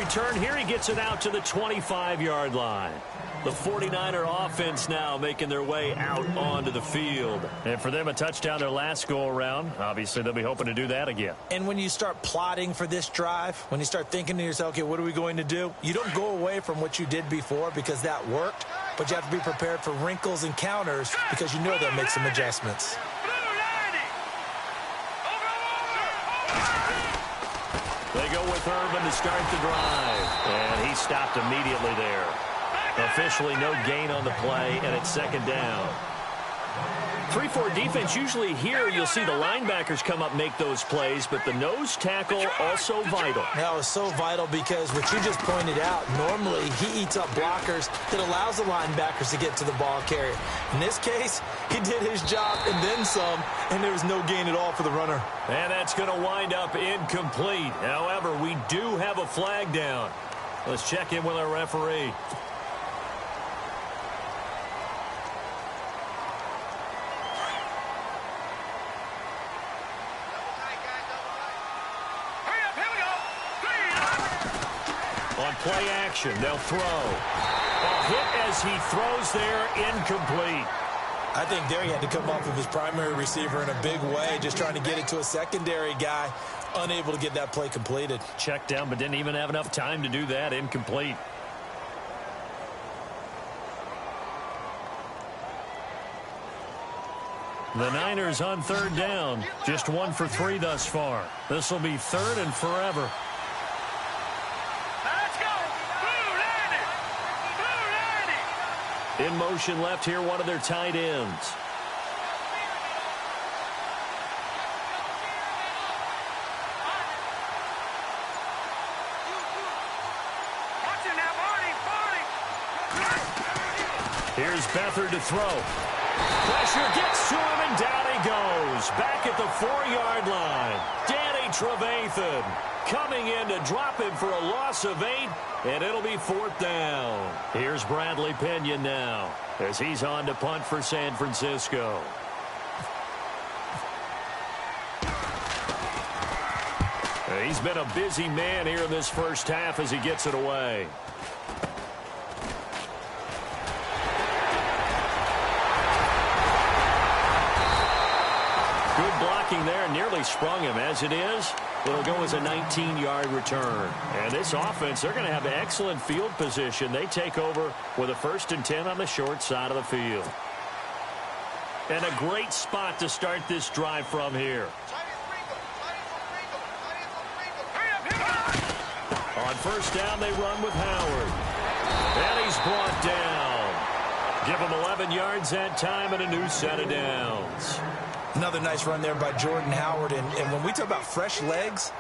return. Here he gets it out to the 25-yard line. The 49er offense now making their way out onto the field. And for them, a touchdown their last go-around. Obviously, they'll be hoping to do that again. And when you start plotting for this drive, when you start thinking to yourself, okay, what are we going to do? You don't go away from what you did before because that worked, but you have to be prepared for wrinkles and counters because you know they'll make some adjustments. They go with Urban to start the drive. And he stopped immediately there. Officially no gain on the play, and it's second down. 3-4 defense, usually here you'll see the linebackers come up make those plays, but the nose tackle also vital. That was so vital because what you just pointed out, normally he eats up blockers that allows the linebackers to get to the ball carrier. In this case, he did his job and then some, and there was no gain at all for the runner. And that's going to wind up incomplete. However, we do have a flag down. Let's check in with our referee. On play action, they'll throw. A hit as he throws there, incomplete. I think there he had to come off of his primary receiver in a big way, just trying to get it to a secondary guy, unable to get that play completed. Checked down, but didn't even have enough time to do that, incomplete. The Niners on third down, just 1 for 3 thus far. This will be third and forever. In motion left here, one of their tight ends. Here's Beathard to throw. Pressure gets to him, and down he goes. Back at the 4-yard line. Danny Trevathan coming in to drop him for a loss of 8, and it'll be 4th down. Here's Bradley Pinion now as he's on to punt for San Francisco. He's been a busy man here in this first half as he gets it away. Good blocking there, nearly sprung him. As it is, it'll go as a 19-yard return. And this offense, they're going to have excellent field position. They take over with a 1st and 10 on the short side of the field. And a great spot to start this drive from here. On 1st down, they run with Howard. And he's brought down. Give him 11 yards that time and a new set of downs. Another nice run there by Jordan Howard. And when we talk about fresh legs,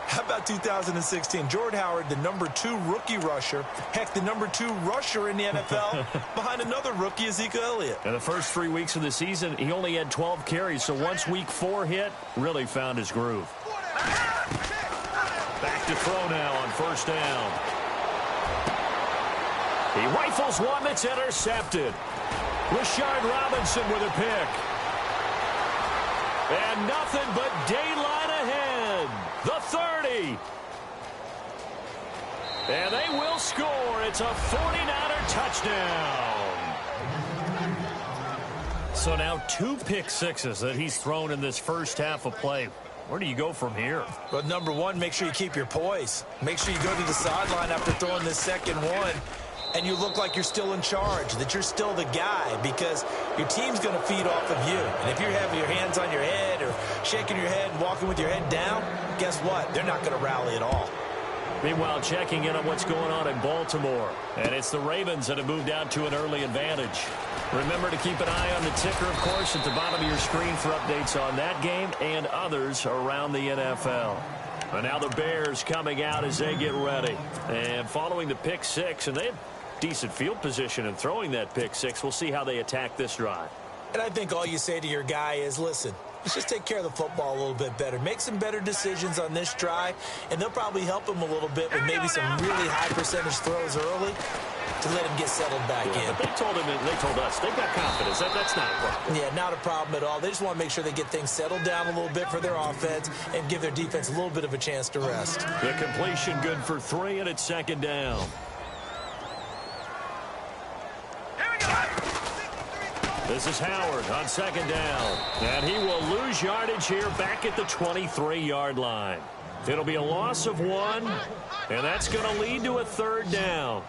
how about 2016? Jordan Howard, the #2 rookie rusher. Heck, the #2 rusher in the NFL behind another rookie, Ezekiel Elliott. In the first 3 weeks of the season, he only had 12 carries. So once week 4 hit, really found his groove. Back to throw now on 1st down. He rifles one that's intercepted. Rashard Robinson with a pick. And nothing but daylight ahead. The 30. And they will score. It's a 49er touchdown. So now 2 pick sixes that he's thrown in this first half of play. Where do you go from here? Well, #1, make sure you keep your poise. Make sure you go to the sideline after throwing this second one, and you look like you're still in charge, that you're still the guy, because your team's going to feed off of you. And if you're having your hands on your head or shaking your head and walking with your head down, guess what? They're not going to rally at all. Meanwhile, checking in on what's going on in Baltimore. And it's the Ravens that have moved out to an early advantage. Remember to keep an eye on the ticker, of course, at the bottom of your screen for updates on that game and others around the NFL. And now the Bears coming out as they get ready. And following the pick 6, and they have decent field position in throwing that pick 6. We'll see how they attack this drive. And I think all you say to your guy is, listen, let's just take care of the football a little bit better. Make some better decisions on this drive, and they'll probably help him a little bit with maybe some really high percentage throws early to let him get settled back in. But they told us they've got confidence. That's not a problem. Yeah, not a problem at all. They just want to make sure they get things settled down a little bit for their offense and give their defense a little bit of a chance to rest. The completion good for 3, and it's 2nd down. This is Howard on 2nd down. And he will lose yardage here back at the 23-yard line. It'll be a loss of 1, and that's going to lead to a 3rd down.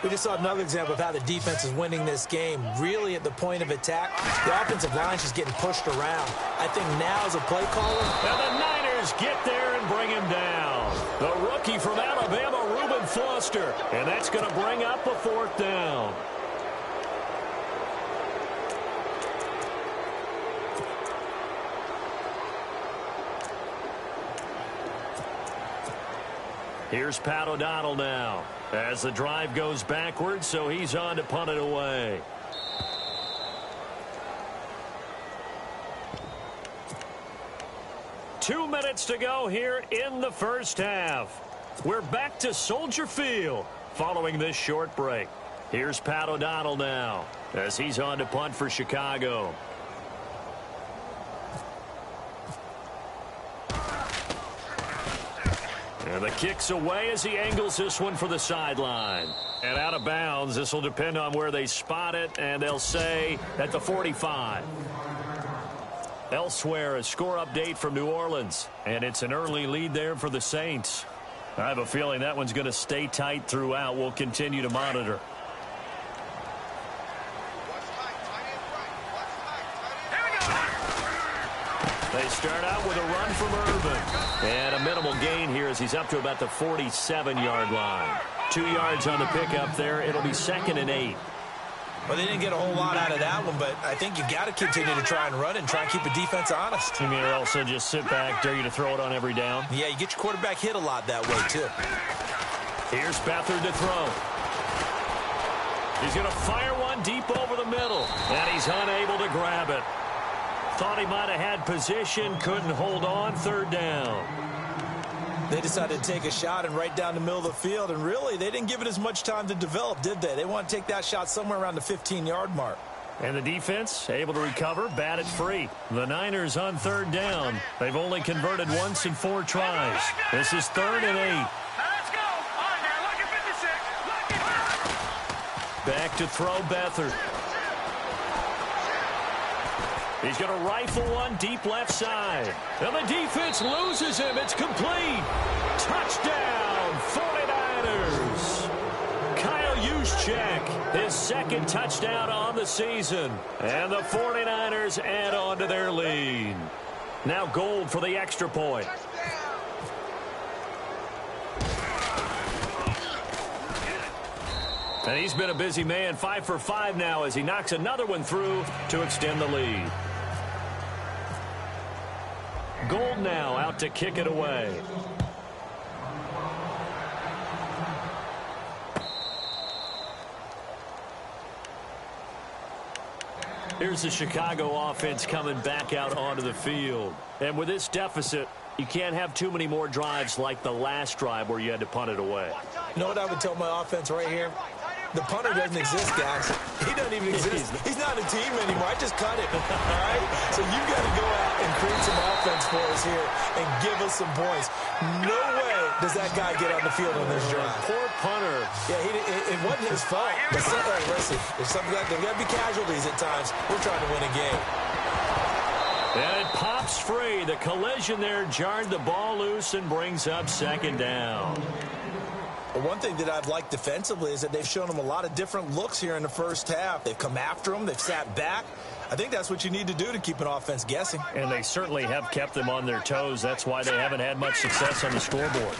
We just saw another example of how the defense is winning this game. Really at the point of attack, the offensive line's just getting pushed around. I think now as a play caller. And the Niners get there and bring him down. The rookie from Alabama, Reuben Foster. And that's going to bring up a 4th down. Here's Pat O'Donnell now as the drive goes backwards, so he's on to punt it away. Two minutes to go here in the first half. We're back to Soldier Field following this short break. Here's Pat O'Donnell now as he's on to punt for Chicago. And the kick's away as he angles this one for the sideline. And out of bounds, this will depend on where they spot it, and they'll say at the 45. Elsewhere, a score update from New Orleans, and it's an early lead there for the Saints. I have a feeling that one's going to stay tight throughout. We'll continue to monitor. They start out with a run from Irvin. And a minimal gain here as he's up to about the 47-yard line. 2 yards on the pickup there. It'll be 2nd and 8. Well, they didn't get a whole lot out of that one, but I think you got to continue to try and run and try and keep the defense honest. You mean also just sit back, dare you to throw it on every down? Yeah, you get your quarterback hit a lot that way, too. Here's Beathard to throw. He's going to fire one deep over the middle, and he's unable to grab it. Thought he might have had position, couldn't hold on, 3rd down. They decided to take a shot and right down the middle of the field, and really, they didn't give it as much time to develop, did they? They want to take that shot somewhere around the 15-yard mark. And the defense able to recover, bat it free. The Niners on 3rd down. They've only converted once in 4 tries. This is 3rd and 8. Let's go. All right, now, look at 56. Back to throw Beathard. He's going to rifle one deep left side. And the defense loses him. It's complete. Touchdown, 49ers. Kyle Juszczyk, his 2nd touchdown on the season. And the 49ers add on to their lead. Now Gold for the extra point. And he's been a busy man, 5 for 5 now as he knocks another one through to extend the lead. Gold now out to kick it away. Here's the Chicago offense coming back out onto the field. And with this deficit, you can't have too many more drives like the last drive where you had to punt it away. You know what I would tell my offense right here? The punter doesn't exist, guys. He doesn't even exist. He's not a team anymore. I just cut it. All right? So you've got to go out and create some offense for us here and give us some points. No way does that guy get on the field on this drive. Poor punter. Yeah, it wasn't his fault. But listen, there's got to be casualties at times. We're trying to win a game. And it pops free. The collision there jarred the ball loose and brings up 2nd down. Well, one thing that I've liked defensively is that they've shown them a lot of different looks here in the first half. They've come after them. They've sat back. I think that's what you need to do to keep an offense guessing. And they certainly have kept them on their toes. That's why they haven't had much success on the scoreboard.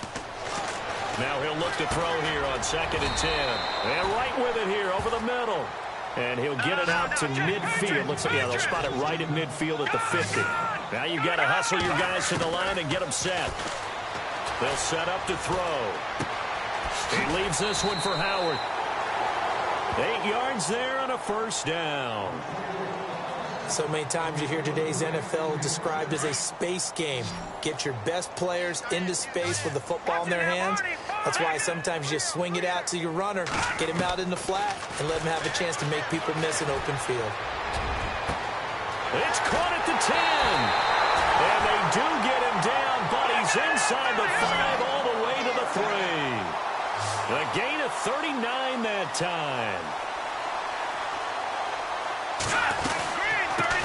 Now he'll look to throw here on 2nd and 10. And right with it here over the middle. And he'll get it out to midfield. Looks like, yeah, they'll spot it right at midfield at the 50. Now you've got to hustle your guys to the line and get them set. They'll set up to throw. He leaves this one for Howard. 8 yards there on a 1st down. So many times you hear today's NFL described as a space game. Get your best players into space with the football in their hands, That's why sometimes you swing it out to your runner, get him out in the flat, and let him have a chance to make people miss an open field. It's caught at the 10. And they do get him down, but he's inside the 5 all the way to the 3. A gain of 39 that time.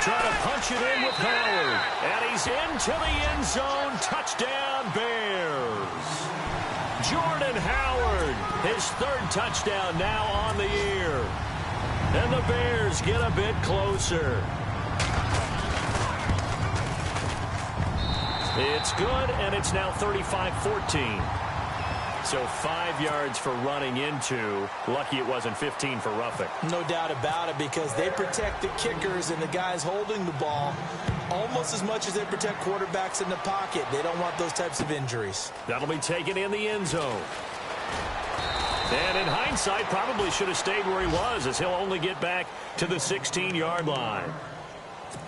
Trying to punch it in with Howard. And he's into the end zone. Touchdown, Bears. Jordan Howard, his 3rd touchdown now on the year. And the Bears get a bit closer. It's good, and it's now 35-14. So 5 yards for running into. Lucky it wasn't 15 for roughing. No doubt about it, because they protect the kickers and the guys holding the ball almost as much as they protect quarterbacks in the pocket. They don't want those types of injuries. That'll be taken in the end zone. And in hindsight, probably should have stayed where he was, as he'll only get back to the 16-yard line.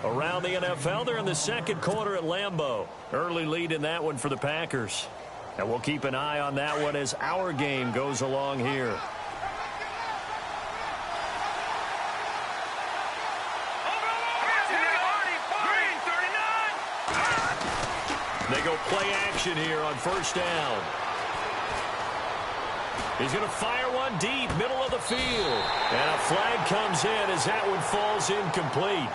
Around the NFL, they're in the 2nd quarter at Lambeau. Early lead in that one for the Packers. And we'll keep an eye on that one as our game goes along here. They go play action here on 1st down. He's going to fire one deep, middle of the field. And a flag comes in as that one falls incomplete.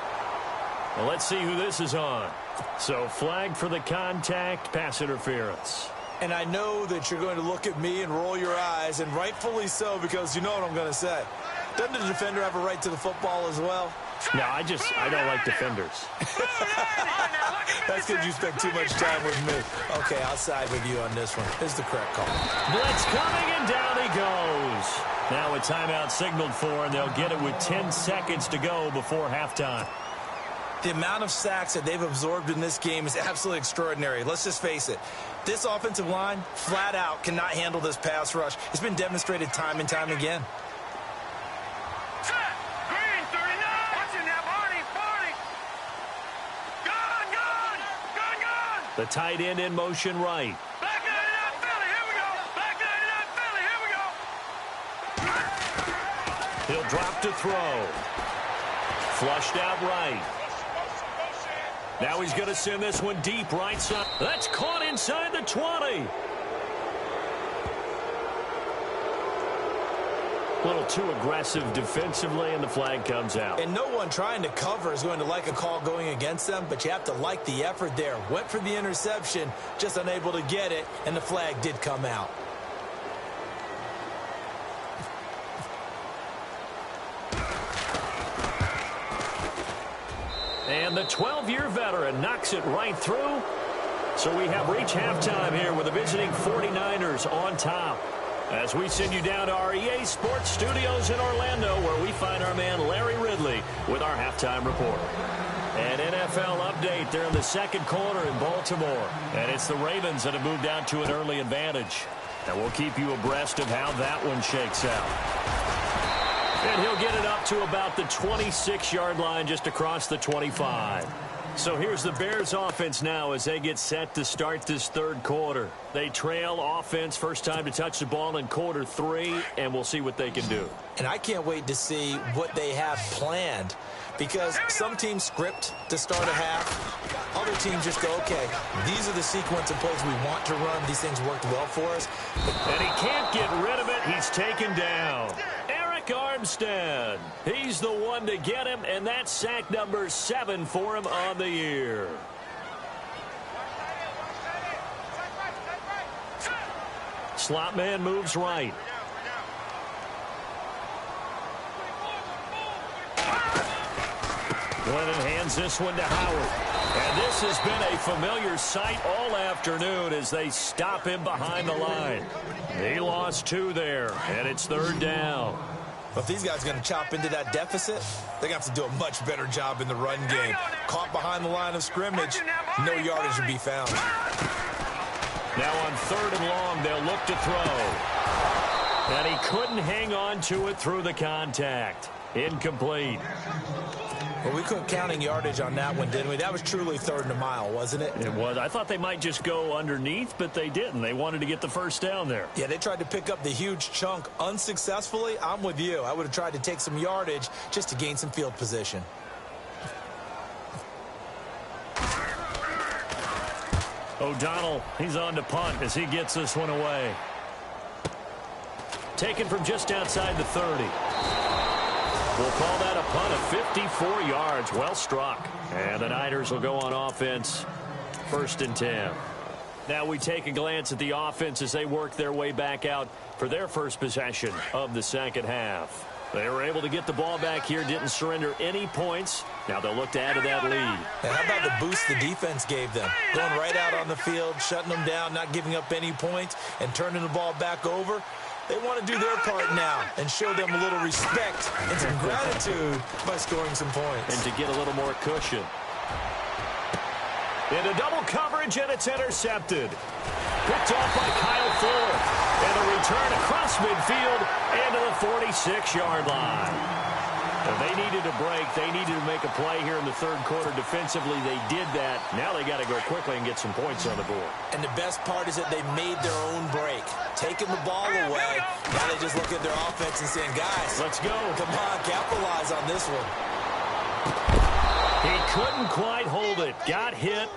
Well, let's see who this is on. So flag for the contact, pass interference. And I know that you're going to look at me and roll your eyes, and rightfully so, because you know what I'm going to say. Doesn't the defender have a right to the football as well? No, I don't like defenders. That's because you spent too much time with me. Okay, I'll side with you on this one. This is the correct call. Blitz coming, and down he goes. Now a timeout signaled for, and they'll get it with 10 seconds to go before halftime. The amount of sacks that they've absorbed in this game is absolutely extraordinary. Let's just face it. This offensive line, flat out, cannot handle this pass rush. It's been demonstrated time and time again. Green, 39. Watching that, Barney. Gone. The tight end in motion right. Back 99 Philly, here we go. Back 99 Philly, here we go. He'll drop to throw. Flushed out right. Now he's going to send this one deep right side. That's caught inside the 20. A little too aggressive defensively, and the flag comes out. And no one trying to cover is going to like a call going against them, but you have to like the effort there. Went for the interception, just unable to get it, and the flag did come out. And the 12-year veteran knocks it right through. So we have reached halftime here with the visiting 49ers on top. As we send you down to our EA Sports Studios in Orlando, where we find our man Larry Ridley with our halftime report. An NFL update. They're in the 2nd quarter in Baltimore. And it's the Ravens that have moved out to an early advantage. And we'll keep you abreast of how that one shakes out. And he'll get it up to about the 26-yard line, just across the 25. So here's the Bears offense now as they get set to start this 3rd quarter. They trail offense, first time to touch the ball in quarter 3, and we'll see what they can do. And I can't wait to see what they have planned, because some teams script to start a half. Other teams just go, okay, these are the sequence of plays we want to run. These things worked well for us. And he can't get rid of it. He's taken down. Armstead. He's the one to get him, and that's sack number 7 for him on the year. Slot man moves right. Glennon hands this one to Howard. And this has been a familiar sight all afternoon as they stop him behind the line. He lost 2 there, and it's 3rd down. But if these guys are going to chop into that deficit, they're going to have to do a much better job in the run game. Caught behind the line of scrimmage, no yardage will be found. Now on 3rd and long, they'll look to throw. And he couldn't hang on to it through the contact. Incomplete. Well, we couldn't counting yardage on that one, didn't we? That was truly 3rd and a mile, wasn't it? It was. I thought they might just go underneath, but they didn't. They wanted to get the first down there. Yeah, they tried to pick up the huge chunk unsuccessfully. I'm with you. I would have tried to take some yardage just to gain some field position. O'Donnell, he's on to punt as he gets this one away. Taken from just outside the 30. We'll call that a punt of 54 yards. Well struck. And the Niners will go on offense. 1st and 10. Now we take a glance at the offense as they work their way back out for their first possession of the second half. They were able to get the ball back here, didn't surrender any points. Now they'll look to add to that lead. And how about the boost the defense gave them? Going right out on the field, shutting them down, not giving up any points, and turning the ball back over. They want to do their part now and show them a little respect and some gratitude by scoring some points. And to get a little more cushion. Into double coverage, and it's intercepted. Picked off by Kyle Fuller. And a return across midfield into the 46-yard line. And they needed a break. They needed to make a play here in the 3rd quarter. Defensively, they did that. Now they got to go quickly and get some points on the board. And the best part is that they made their own break. Taking the ball away. Now they just look at their offense and saying, guys, let's go. Come on, capitalize on this one. He couldn't quite hold it. Got hit.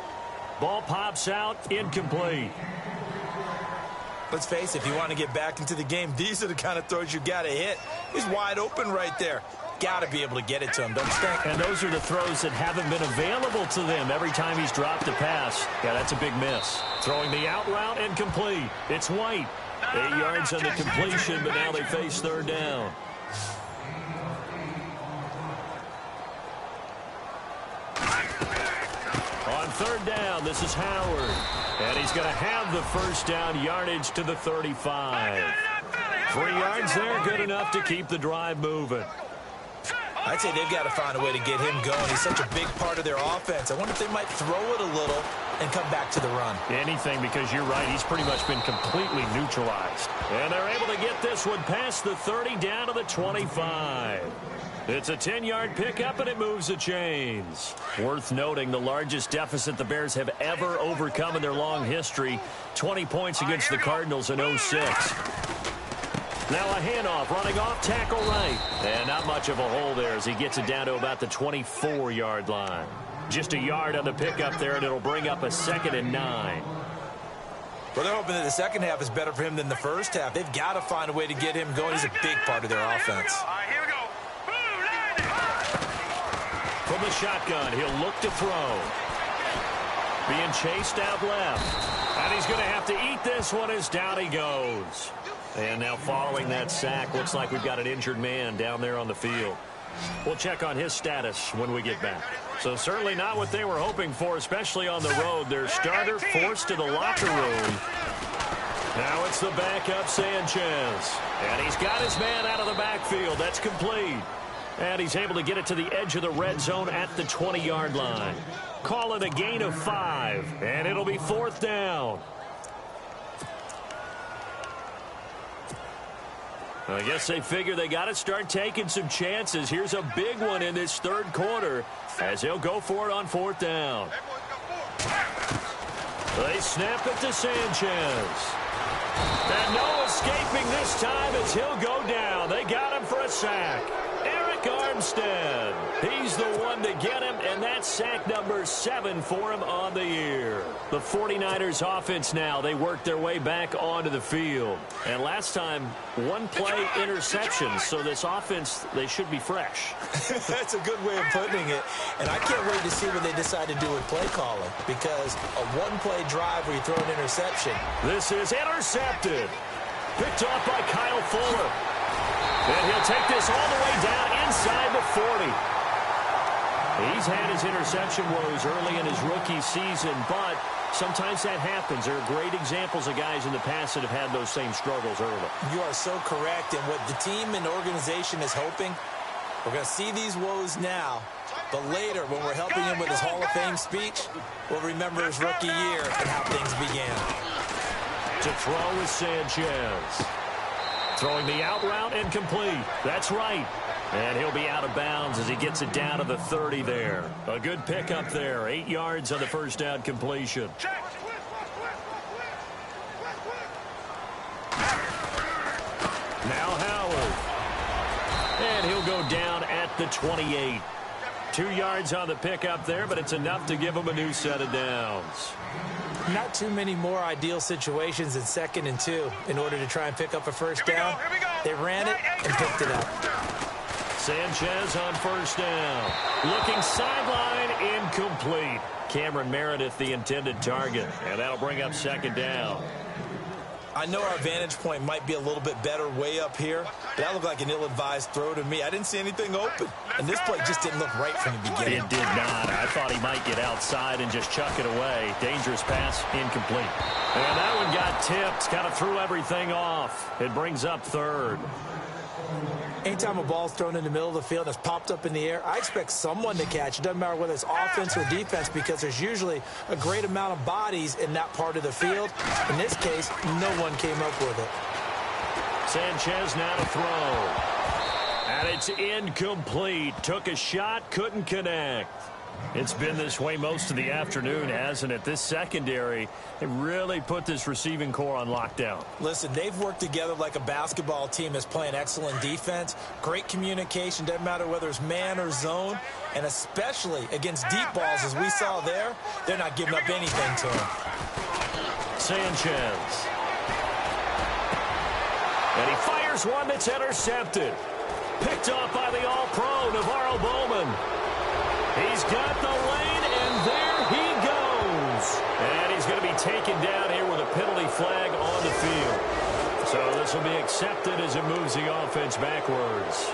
Ball pops out. Incomplete. Let's face it, if you want to get back into the game, these are the kind of throws you got to hit. He's wide open right there. Got to be able to get it to him, don't you think? And those are the throws that haven't been available to them every time he's dropped a pass. Yeah, that's a big miss. Throwing the out route and complete. It's White. 8 yards on the completion, but now they face 3rd down. On 3rd down, this is Howard. And he's going to have the first down, yardage to the 35. 3 yards there, good enough to keep the drive moving. I'd say they've got to find a way to get him going. He's such a big part of their offense. I wonder if they might throw it a little and come back to the run. Anything, because you're right. He's pretty much been completely neutralized. And they're able to get this one past the 30 down to the 25. It's a 10-yard pickup, and it moves the chains. Worth noting, the largest deficit the Bears have ever overcome in their long history, 20 points against the Cardinals in 06. Now a handoff, running off, tackle right. And not much of a hole there as he gets it down to about the 24-yard line. Just a yard on the pickup there, and it'll bring up a 2nd and 9. Well, they're hoping that the second half is better for him than the first half. They've got to find a way to get him going. He's a big part of their offense. All right, here we go. From the shotgun, he'll look to throw. Being chased out left. And he's going to have to eat this one as down he goes. And now following that sack, looks like we've got an injured man down there on the field. We'll check on his status when we get back. So certainly not what they were hoping for, especially on the road. Their starter forced to the locker room. Now it's the backup Sanchez. And he's got his man out of the backfield. That's complete. And he's able to get it to the edge of the red zone at the 20-yard line. Call it a gain of 5. And it'll be 4th down. I guess they figure they got to start taking some chances. Here's a big one in this 3rd quarter as he'll go for it on 4th down. They snap it to Sanchez. And no escaping this time as he'll go down. They got him for a sack. Armstead. He's the one to get him, and that's sack number 7 for him on the year. The 49ers offense now, they work their way back onto the field. And last time, 1 play interception, so this offense, they should be fresh. That's a good way of putting it. And I can't wait to see what they decide to do with play calling, because a 1-play drive where you throw an interception. This is intercepted. Picked off by Kyle Fuller. And he'll take this all the way down inside the 40. He's had his interception woes early in his rookie season, but sometimes that happens. There are great examples of guys in the past that have had those same struggles early. You are so correct. And what the team and organization is hoping, we're going to see these woes now, but later when we're helping him with his Hall of Fame speech, we'll remember his rookie year and how things began. To throw is Sanchez. Throwing the out route and complete. That's right. And he'll be out of bounds as he gets it down to the 30 there. A good pickup there. 8 yards on the first down completion. Now Howard. And he'll go down at the 28. 2 yards on the pickup there, but it's enough to give him a new set of downs. Not too many more ideal situations in 2nd and 2 in order to try and pick up a first down. They ran it and picked it up. Sanchez on first down. Looking sideline, incomplete. Cameron Meredith, the intended target. And that'll bring up 2nd down. I know our vantage point might be a little bit better way up here, but that looked like an ill-advised throw to me. I didn't see anything open, and this play just didn't look right from the beginning. It did not. I thought he might get outside and just chuck it away. Dangerous pass, incomplete. And that one got tipped, kind of threw everything off. It brings up 3rd. Anytime a ball's thrown in the middle of the field that's popped up in the air, I expect someone to catch. It doesn't matter whether it's offense or defense because there's usually a great amount of bodies in that part of the field. In this case, no one came up with it. Sanchez now to throw. And it's incomplete. Took a shot, couldn't connect. It's been this way most of the afternoon, hasn't it? This secondary, they really put this receiving core on lockdown. Listen, they've worked together like a basketball team that's playing excellent defense. Great communication, doesn't matter whether it's man or zone. And especially against deep balls, as we saw there, they're not giving up anything to him. Sanchez. And he fires one that's intercepted. Picked off by the All-Pro, Navarro Bowman. He's got the lane, and there he goes. And he's going to be taken down here with a penalty flag on the field. So this will be accepted as it moves the offense backwards.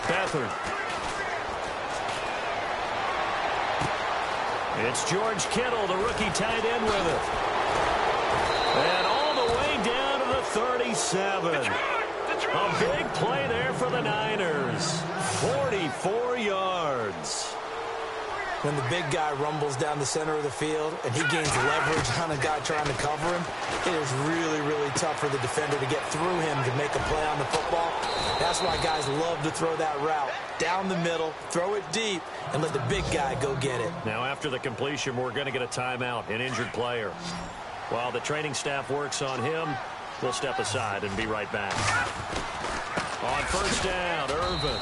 Beathard. It's George Kittle, the rookie tight end with it. And all the way down to the 37. A big play there for the Niners. 44 yards. When the big guy rumbles down the center of the field and he gains leverage on a guy trying to cover him, it is really, really tough for the defender to get through him to make a play on the football. That's why guys love to throw that route. Down the middle, throw it deep, and let the big guy go get it. Now, after the completion, we're going to get a timeout, an injured player. While the training staff works on him, we'll step aside and be right back. On first down, Irvin.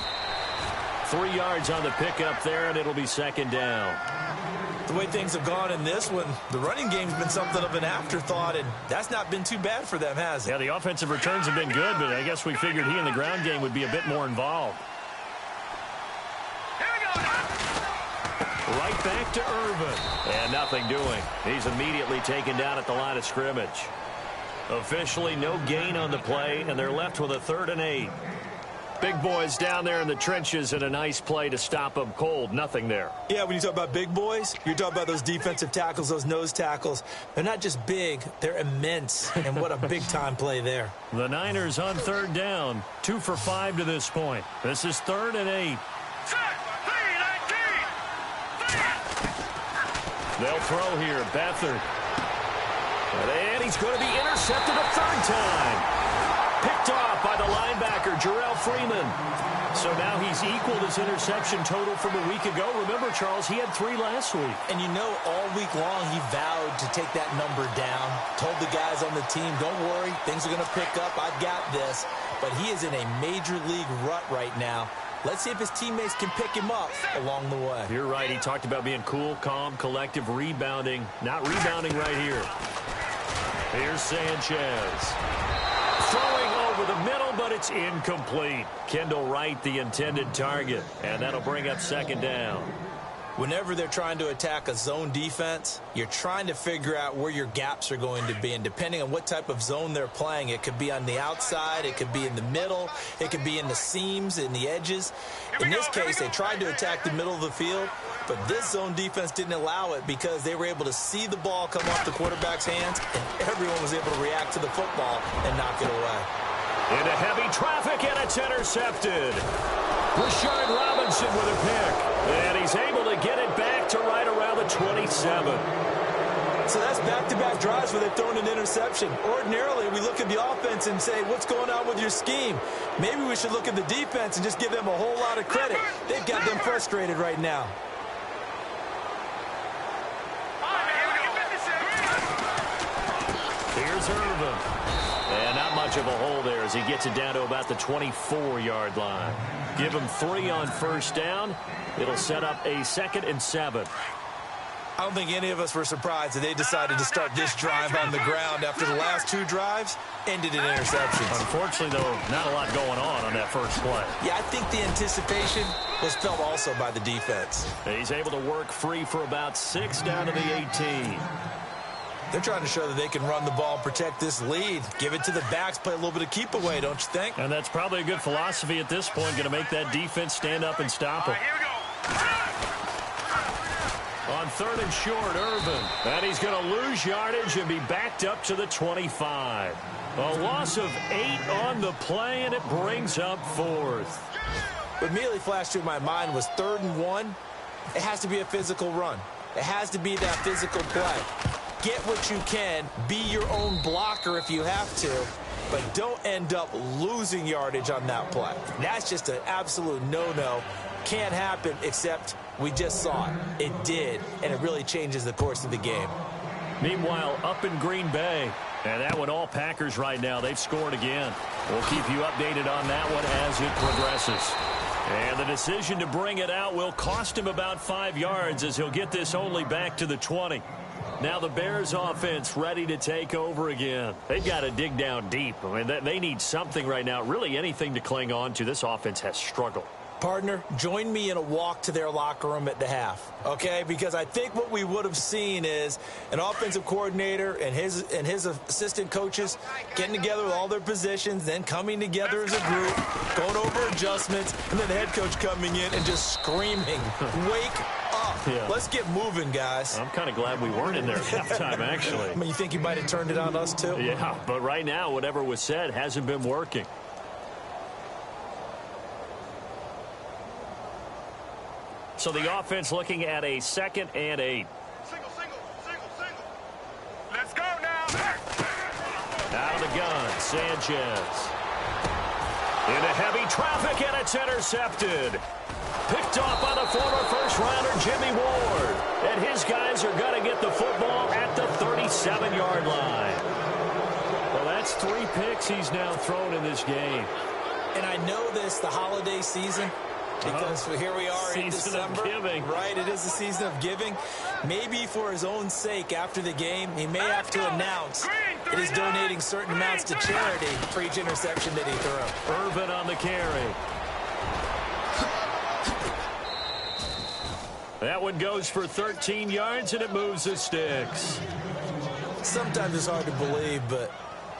3 yards on the pickup there, and it'll be 2nd down. The way things have gone in this one, the running game's been something of an afterthought, and that's not been too bad for them, has it? Yeah, the offensive returns have been good, but I guess we figured he in the ground game would be a bit more involved. Right back to Irvin. And nothing doing. He's immediately taken down at the line of scrimmage. Officially no gain on the play, and they're left with a 3rd and 8. Big boys down there in the trenches, and a nice play to stop them cold. Nothing there. Yeah, when you talk about big boys, you're talking about those defensive tackles, those nose tackles. They're not just big, they're immense. And what a big-time play there. The Niners on 3rd down. 2 for 5 to this point. This is 3rd and 8. They'll throw here. Beathard. And he's going to be intercepted a 3rd time. Picked off by the linebacker, Jarrell Freeman. So now he's equaled his interception total from a week ago. Remember, Charles, he had 3 last week. And you know, all week long he vowed to take that number down. Told the guys on the team, don't worry, things are going to pick up. I've got this. But he is in a major league rut right now. Let's see if his teammates can pick him up along the way. You're right. He talked about being cool, calm, collective, rebounding. Not rebounding right here. Here's Sanchez. Throwing over the middle, but it's incomplete. Kendall Wright, the intended target. And that'll bring up 2nd down. Whenever they're trying to attack a zone defense, you're trying to figure out where your gaps are going to be. And depending on what type of zone they're playing, it could be on the outside, it could be in the middle, it could be in the seams, in the edges. In this case, they tried to attack the middle of the field, but this zone defense didn't allow it because they were able to see the ball come off the quarterback's hands, and everyone was able to react to the football and knock it away. Into heavy traffic, and it's Rashard Robinson with a pick. And he's able to get it back to right around the 27. So that's back-to-back drives where they've thrown an interception. Ordinarily, we look at the offense and say, what's going on with your scheme? Maybe we should look at the defense and just give them a whole lot of credit. They've got them frustrated right now. Here's Irvin. And not much of a hole there as he gets it down to about the 24-yard line. Give him 3 on first down. It'll set up a 2nd and 7. I don't think any of us were surprised that they decided to start this drive on the ground after the last 2 drives ended in interceptions. Unfortunately, though, not a lot going on that first play. Yeah, I think the anticipation was felt also by the defense. He's able to work free for about 6 down to the 18. They're trying to show that they can run the ball and protect this lead. Give it to the backs, play a little bit of keep away, don't you think? And that's probably a good philosophy at this point, going to make that defense stand up and stop them. On 3rd and short, Irvin. And he's going to lose yardage and be backed up to the 25. A loss of 8 on the play, and it brings up 4th. What immediately flashed through my mind was 3rd and 1. It has to be a physical run. It has to be that physical play. Get what you can. Be your own blocker if you have to. But don't end up losing yardage on that play. That's just an absolute no-no. Can't happen except we just saw it. It did, and it really changes the course of the game. Meanwhile, up in Green Bay, and that one all Packers right now. They've scored again. We'll keep you updated on that one as it progresses. And the decision to bring it out will cost him about 5 yards as he'll get this only back to the 20. Now the Bears offense ready to take over again. They've got to dig down deep. I mean, they need something right now, really anything to cling on to. This offense has struggled. Partner, join me in a walk to their locker room at the half, okay? Because I think what we would have seen is an offensive coordinator and his assistant coaches getting together with all their positions, then coming together as a group, going over adjustments, and then the head coach coming in and just screaming, wake up. Yeah. Let's get moving, guys. I'm kind of glad we weren't in there at halftime, actually. I mean, you think you might have turned it on us, too? Yeah, but right now, whatever was said hasn't been working. So the offense looking at a 2nd and 8. Single. Let's go now. Out of the gun, Sanchez. Into heavy traffic, and it's intercepted. Picked off by the former first-rounder Jimmy Ward. And his guys are going to get the football at the 37-yard line. Well, that's 3 picks he's now thrown in this game. And I know this, the holiday season, because here we are in December, right? It is the season of giving. Maybe for his own sake, after the game, he may have to announce it is donating certain amounts to charity for each interception that he threw. Irvin on the carry. That one goes for 13 yards, and it moves the sticks. Sometimes it's hard to believe, but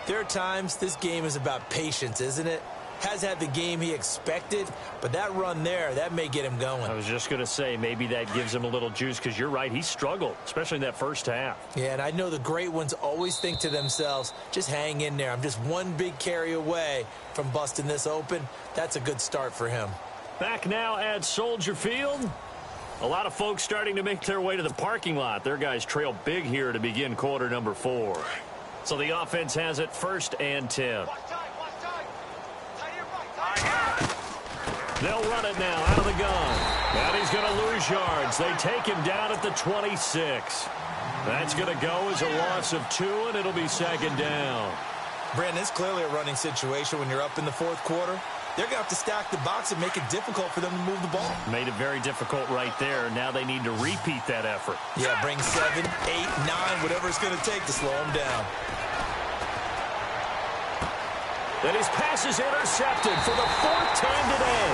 there are times this game is about patience, isn't it? Has had the game he expected, but that run there, that may get him going. I was just going to say, maybe that gives him a little juice, because you're right, he struggled, especially in that first half. Yeah, and I know the great ones always think to themselves, just hang in there. I'm just one big carry away from busting this open. That's a good start for him. Back now at Soldier Field. A lot of folks starting to make their way to the parking lot. Their guys trail big here to begin quarter number 4. So the offense has it 1st and 10. They'll run it now out of the gun. And he's going to lose yards. They take him down at the 26. That's going to go as a loss of 2, and it'll be 2nd down. Brandon, it's clearly a running situation when you're up in the 4th quarter. They're going to have to stack the box and make it difficult for them to move the ball. Made it very difficult right there. Now they need to repeat that effort. Yeah, bring 7, 8, 9, whatever it's going to take to slow them down. And his pass is intercepted for the 4th time today.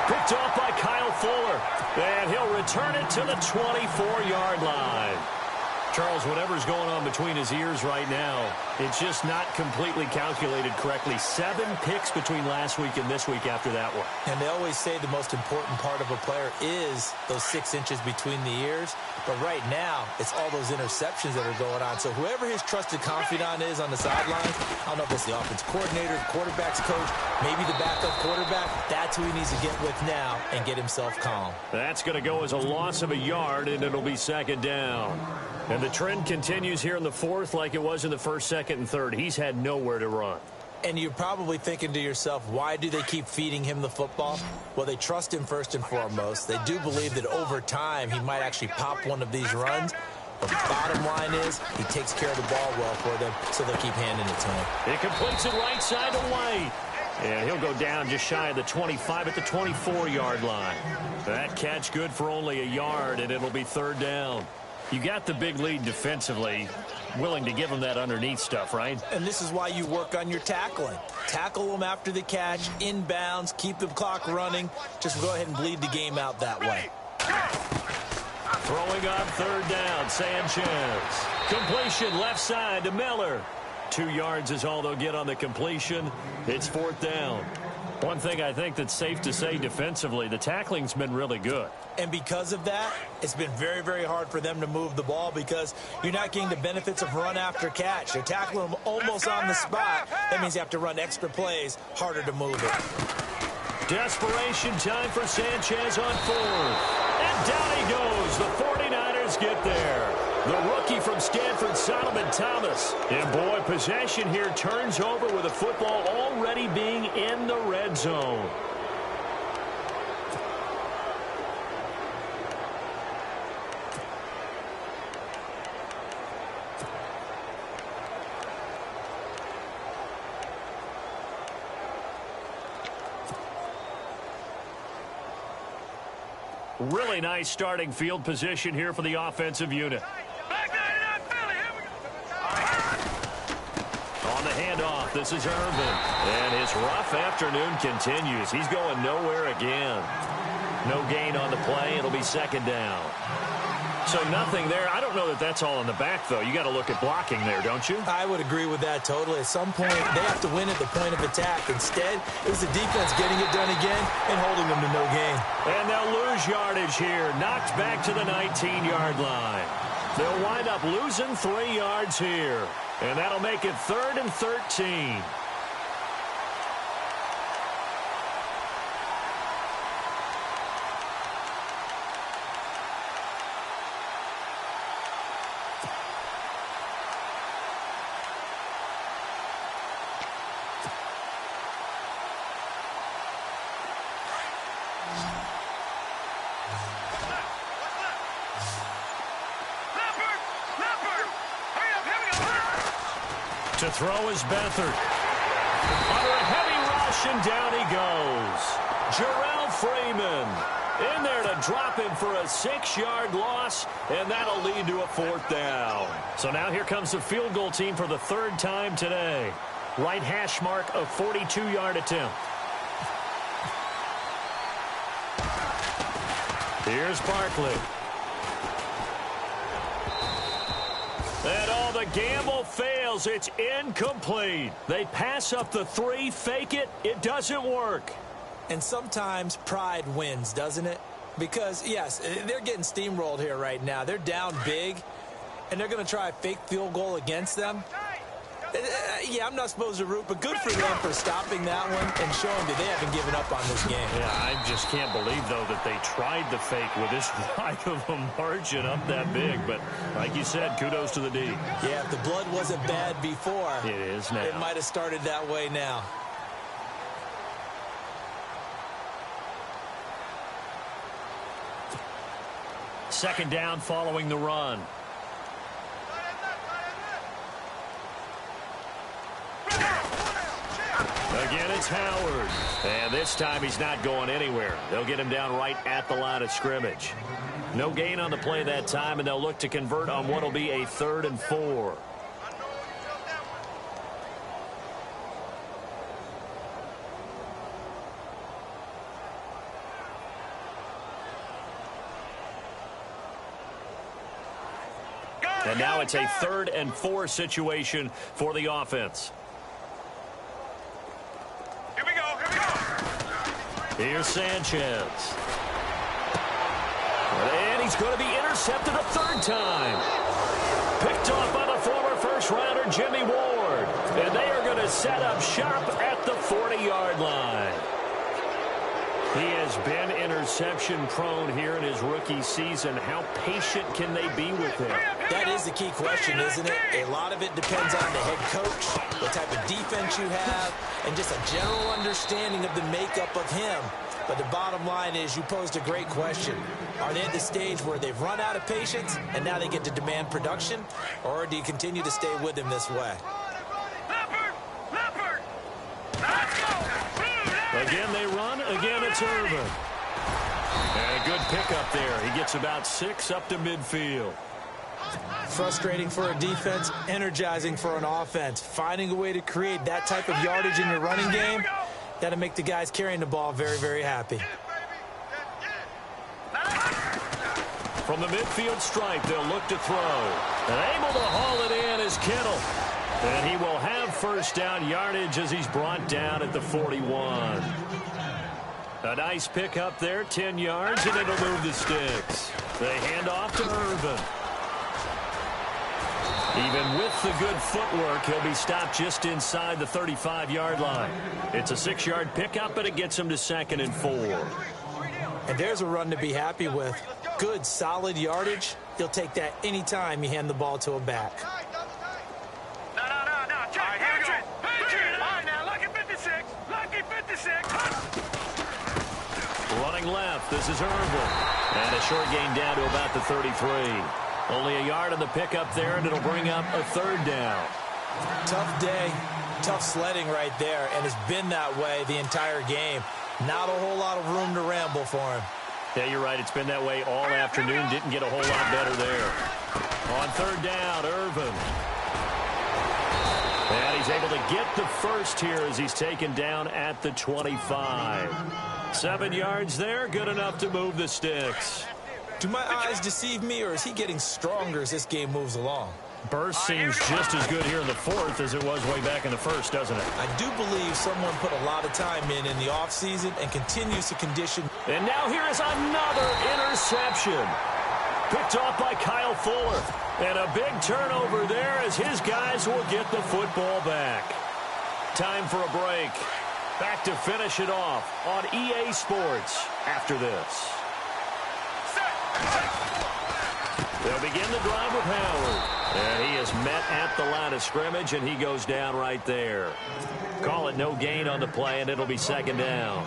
Picked off by Kyle Fuller. And he'll return it to the 24-yard line. Charles, whatever's going on between his ears right now, it's just not completely calculated correctly. 7 picks between last week and this week after that one. And they always say the most important part of a player is those 6 inches between the ears. But right now, it's all those interceptions that are going on. So whoever his trusted confidant is on the sidelines, I don't know if it's the offense coordinator, the quarterback's coach, maybe the backup quarterback, that's who he needs to get with now and get himself calm. That's going to go as a loss of a yard, and it'll be second down. And the trend continues here in the fourth like it was in the first, second, and third. He's had nowhere to run. And you're probably thinking to yourself, why do they keep feeding him the football? Well, they trust him first and foremost. They do believe that over time he might actually pop one of these runs. But the bottom line is he takes care of the ball well for them, so they'll keep handing it to him. It completes it right side to White. And he'll go down just shy of the 25 at the 24-yard line. That catch good for only a yard, and it'll be third down. You got the big lead defensively, willing to give them that underneath stuff, right? And this is why you work on your tackling. Tackle them after the catch, inbounds, keep the clock running. Just go ahead and bleed the game out that way. Throwing on third down, Sanchez. Completion left side to Miller. 2 yards is all they'll get on the completion. It's fourth down. One thing I think that's safe to say defensively, the tackling's been really good. And because of that, it's been very, very hard for them to move the ball because you're not getting the benefits of run after catch. They're tackling them almost on the spot. That means you have to run extra plays, harder to move it. Desperation time for Sanchez on fourth. And down he goes. The 49ers get there. The rookie from Stanford, Solomon Thomas. And boy, possession here turns over with the football already being in the red zone. Really nice starting field position here for the offensive unit. On the handoff, this is Irvin. And his rough afternoon continues. He's going nowhere again. No gain on the play. It'll be second down. So nothing there. I don't know that that's all in the back, though. You got to look at blocking there, don't you? I would agree with that totally. At some point, they have to win at the point of attack. Instead, it was the defense getting it done again and holding them to no gain. And they'll lose yardage here. Knocked back to the 19-yard line. They'll wind up losing 3 yards here. And that'll make it 3rd and 13. To throw is Beathard. Under a heavy rush, and down he goes. Jarrell Freeman in there to drop him for a 6-yard loss, and that'll lead to a 4th down. So now here comes the field goal team for the 3rd time today. Right hash mark of 42-yard attempt. Here's Barkley. And all the gamble fails. It's incomplete. They pass up the 3, fake it. It doesn't work. And sometimes pride wins, doesn't it? Because, yes, they're getting steamrolled here right now. They're down big, and they're going to try a fake field goal against them. Yeah, I'm not supposed to root, but good for them for stopping that one and showing that they haven't given up on this game. Yeah, I just can't believe, though, that they tried the fake with this wide of a margin up that big. But like you said, kudos to the D. Yeah, if the blood wasn't bad before, it is now. It might have started that way now. Second down following the run. Again, it's Howard. And this time he's not going anywhere. They'll get him down right at the line of scrimmage. No gain on the play that time, and they'll look to convert on what will be a 3rd and 4. And now it's a 3rd and 4 situation for the offense. Here we go. Here's Sanchez. And he's going to be intercepted a 3rd time. Picked off by the former first-rounder Jimmy Ward. And they are going to set up shop at the 40-yard line. He has been interception-prone here in his rookie season. How patient can they be with him? That is the key question, isn't it? A lot of it depends on the head coach, what type of defense you have, and just a general understanding of the makeup of him. But the bottom line is you posed a great question. Are they at the stage where they've run out of patience and now they get to demand production? Or do you continue to stay with him this way? Leopard! Let's go! Again they run. Again it's Irvin. And a good pickup there. He gets about 6 up to midfield. Frustrating for a defense, energizing for an offense. Finding a way to create that type of yardage in your running game, that'll make the guys carrying the ball very, very happy. From the midfield stripe, they'll look to throw. And able to haul it in is Kittle. And he will have first down yardage as he's brought down at the 41. A nice pick up there, 10 yards, and it'll move the sticks. They hand off to Irvin. Even with the good footwork, he'll be stopped just inside the 35-yard line. It's a 6-yard pickup, but it gets him to 2nd and 4. And there's a run to be happy with. Good, solid yardage. He'll take that anytime you hand the ball to a back. No. Check. All right, now, lucky 56. Lucky 56. Running left, this is Irvin. And a short gain down to about the 33. Only a yard on the pickup there, and it'll bring up a 3rd down. Tough day, tough sledding right there, and it's been that way the entire game. Not a whole lot of room to ramble for him. Yeah, you're right. It's been that way all afternoon. Didn't get a whole lot better there. On 3rd down, Irvin. And he's able to get the first here as he's taken down at the 25. 7 yards there, good enough to move the sticks. Do my eyes deceive me, or is he getting stronger as this game moves along? Burst seems just as good here in the 4th as it was way back in the 1st, doesn't it? I do believe someone put a lot of time in the offseason and continues to condition. And now here is another interception. Picked off by Kyle Fuller. And a big turnover there as his guys will get the football back. Time for a break. Back to finish it off on EA Sports after this. They'll begin the drive with Howard. And he is met at the line of scrimmage, and he goes down right there. Call it no gain on the play, and it'll be 2nd down.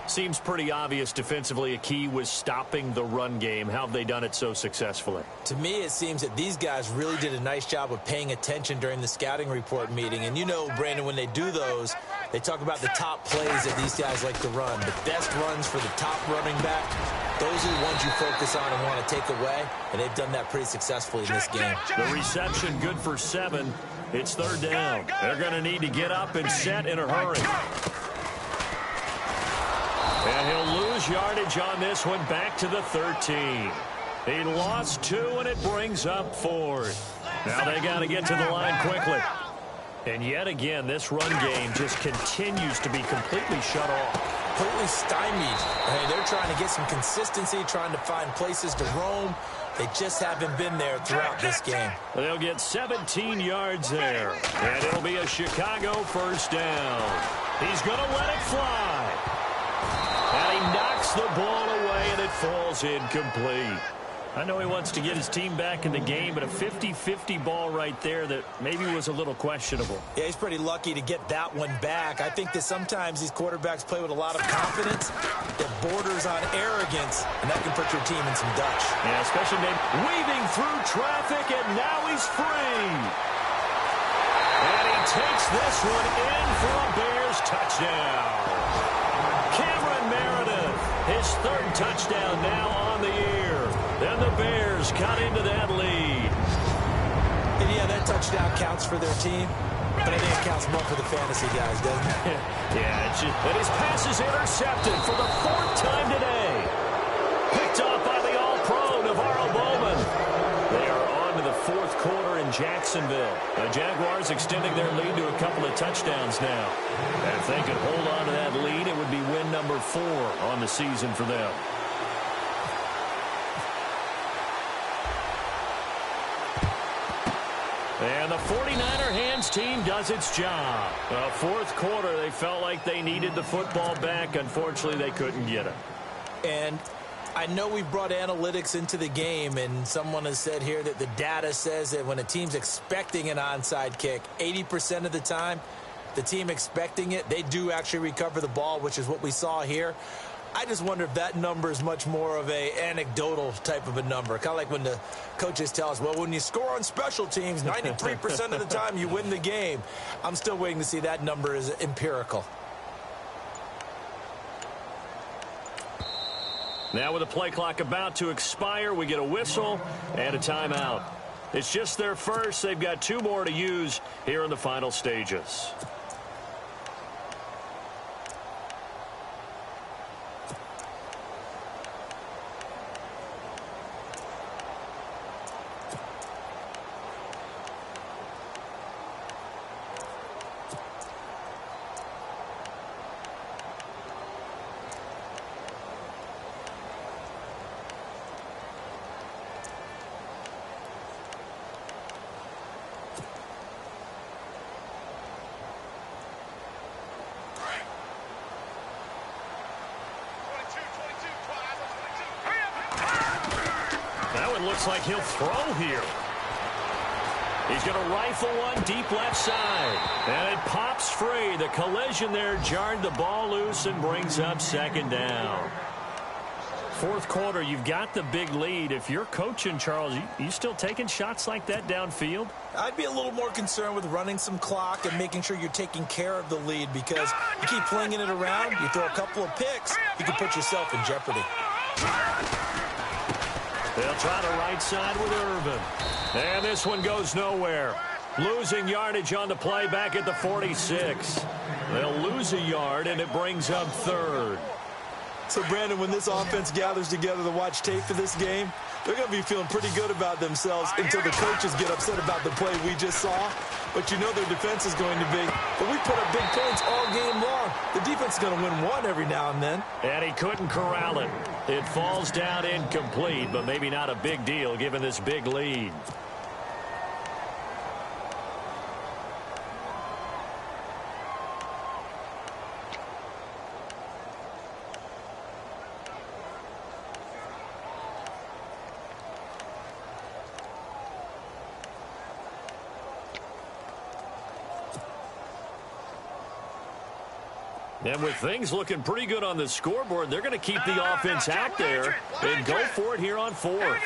Seems pretty obvious defensively a key was stopping the run game. How have they done it so successfully? To me, it seems that these guys really did a nice job of paying attention during the scouting report meeting. And you know, Brandon, when they do those, they talk about the top plays that these guys like to run. The best runs for the top running back, those are the ones you focus on and want to take away. And they've done that pretty successfully in this game. The reception good for 7. It's 3rd down. They're going to need to get up and set in a hurry. And he'll lose yardage on this one back to the 13. He lost 2, and it brings up 4th. Now they got to get to the line quickly. And yet again, this run game just continues to be completely shut off. Completely stymied. Hey, they're trying to get some consistency, trying to find places to roam. They just haven't been there throughout this game. They'll get 17 yards there. And it'll be a Chicago first down. He's going to let it fly. And he knocks the ball away, and it falls incomplete. I know he wants to get his team back in the game, but a 50-50 ball right there that maybe was a little questionable. Yeah, he's pretty lucky to get that one back. I think that sometimes these quarterbacks play with a lot of confidence that borders on arrogance, and that can put your team in some Dutch. Yeah, especially weaving through traffic, and now he's free. And he takes this one in for a Bears touchdown. Cameron Meredith, his 3rd touchdown now on the year. Then the Bears cut into that lead. And yeah, that touchdown counts for their team, but I think it counts more for the fantasy guys, doesn't it? Yeah, it's just, and his pass is intercepted for the 4th time today. Picked off by the All-Pro, Navarro Bowman. They are on to the Jacksonville. The Jaguars extending their lead to a couple of touchdowns now. And if they could hold on to that lead, it would be win number 4 on the season for them. And the 49er hands team does its job. Fourth quarter, they felt like they needed the football back. Unfortunately, they couldn't get it. And I know we've brought analytics into the game, and someone has said here that the data says that when a team's expecting an onside kick, 80% of the time, the team expecting it, they do actually recover the ball, which is what we saw here. I just wonder if that number is much more of a anecdotal type of a number. Kind of like when the coaches tell us, well, when you score on special teams, 93% of the time you win the game. I'm still waiting to see that number is empirical. Now with the play clock about to expire, we get a whistle and a timeout. It's just their first. They've got 2 more to use here in the final stages. Looks like he'll throw here. He's going to rifle one deep left side. And it pops free. The collision there jarred the ball loose and brings up second down. Fourth quarter, you've got the big lead. If you're coaching, Charles, you still taking shots like that downfield? I'd be a little more concerned with running some clock and making sure you're taking care of the lead, because you keep flinging it around, you throw a couple of picks, you can put yourself in jeopardy. They'll try the right side with Irvin. And this one goes nowhere. Losing yardage on the play back at the 46. They'll lose a yard, and it brings up third. So, Brandon, when this offense gathers together to watch tape for this game, they're going to be feeling pretty good about themselves until the coaches get upset about the play we just saw. But you know their defense is going to be. But we put up big points all game long. The defense is going to win one every now and then. And he couldn't corral it. It falls down incomplete, but maybe not a big deal given this big lead. And with things looking pretty good on the scoreboard, they're going to keep the offense out there and go for it here on fourth.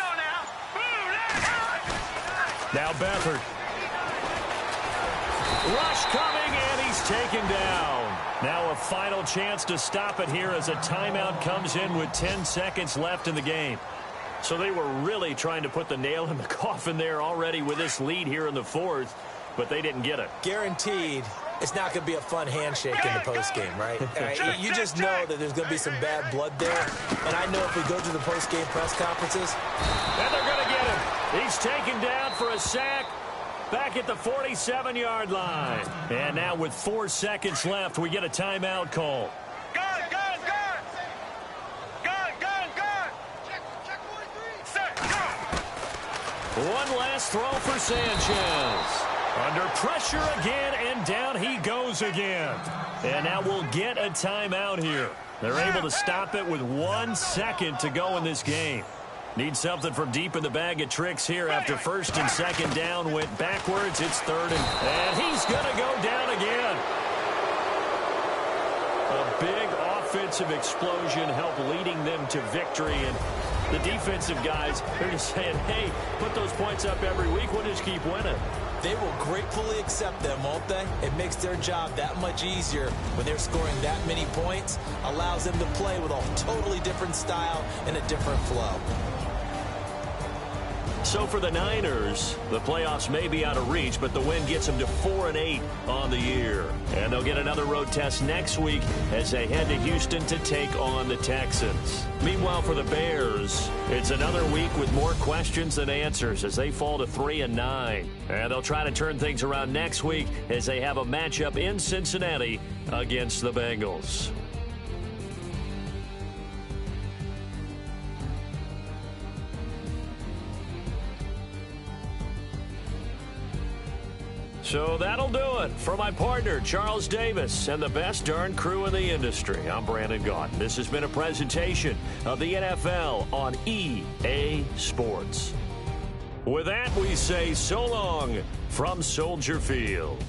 Now Beathard. Rush coming, and he's taken down. Now a final chance to stop it here as a timeout comes in with 10 seconds left in the game. So they were really trying to put the nail in the coffin there already with this lead here in the fourth, but they didn't get it. Guaranteed. It's not going to be a fun handshake in the postgame, right? You just know that there's going to be some bad blood there. And I know if we go to the postgame press conferences. And they're going to get him. He's taken down for a sack back at the 47-yard line. And now with 4 seconds left, we get a timeout call. Gun! Check 43. Set, go! One last throw for Sanchez. Under pressure again, and down he goes again. And now we'll get a timeout here. They're able to stop it with 1 second to go in this game. Need something from deep in the bag of tricks here after first and second down went backwards. It's third, and he's going to go down again. A big offensive explosion helped leading them to victory, and the defensive guys, they're just saying, hey, put those points up every week. We'll just keep winning. They will gratefully accept them, won't they? It makes their job that much easier when they're scoring that many points. Allows them to play with a totally different style and a different flow. So for the Niners, the playoffs may be out of reach, but the win gets them to 4-8 on the year. And they'll get another road test next week as they head to Houston to take on the Texans. Meanwhile, for the Bears, it's another week with more questions than answers as they fall to 3-9. And they'll try to turn things around next week as they have a matchup in Cincinnati against the Bengals. So that'll do it for my partner, Charles Davis, and the best darn crew in the industry. I'm Brandon Gaudin. This has been a presentation of the NFL on EA Sports. With that, we say so long from Soldier Field.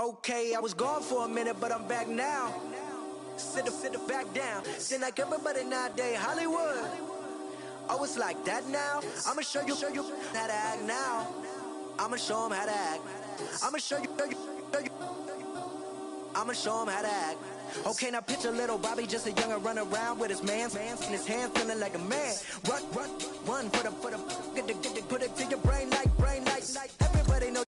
Okay, I was gone for a minute, but I'm back now. Sit back down. Seem like everybody nowadays, Hollywood. Oh, it's like that now? I'ma show you how to act now. I'ma show them how to act. I'ma show you. I'ma show him how to act. Okay, now picture little Bobby, just a youngin' run around with his man in his hand, feeling like a man. Run for the, put it to your brain like, everybody know.